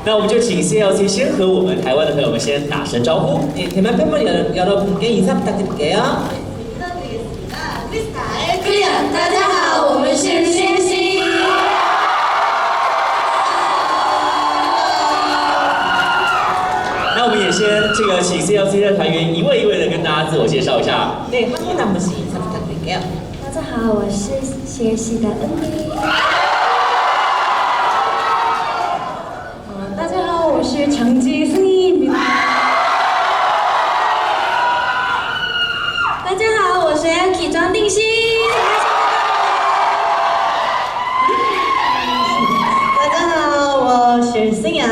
那我们就请 CLC 先和我们台湾的朋友们先打声招呼。 대만 팬분 여러분께 인사 부탁드릴게요. 인사드리겠습니다. 크리스탈 클리언，大家好，我们是星星。那我们也先请 CLC 的团员一位一位的跟大家自我介绍一下。 네, 한 분 한 분씩 인사 부탁드릴게요. 大家好，我是学习的恩妮。大家好，我是成绩승희입니다。大家好，我是 Aki 张定欣。大家好，我是新阳。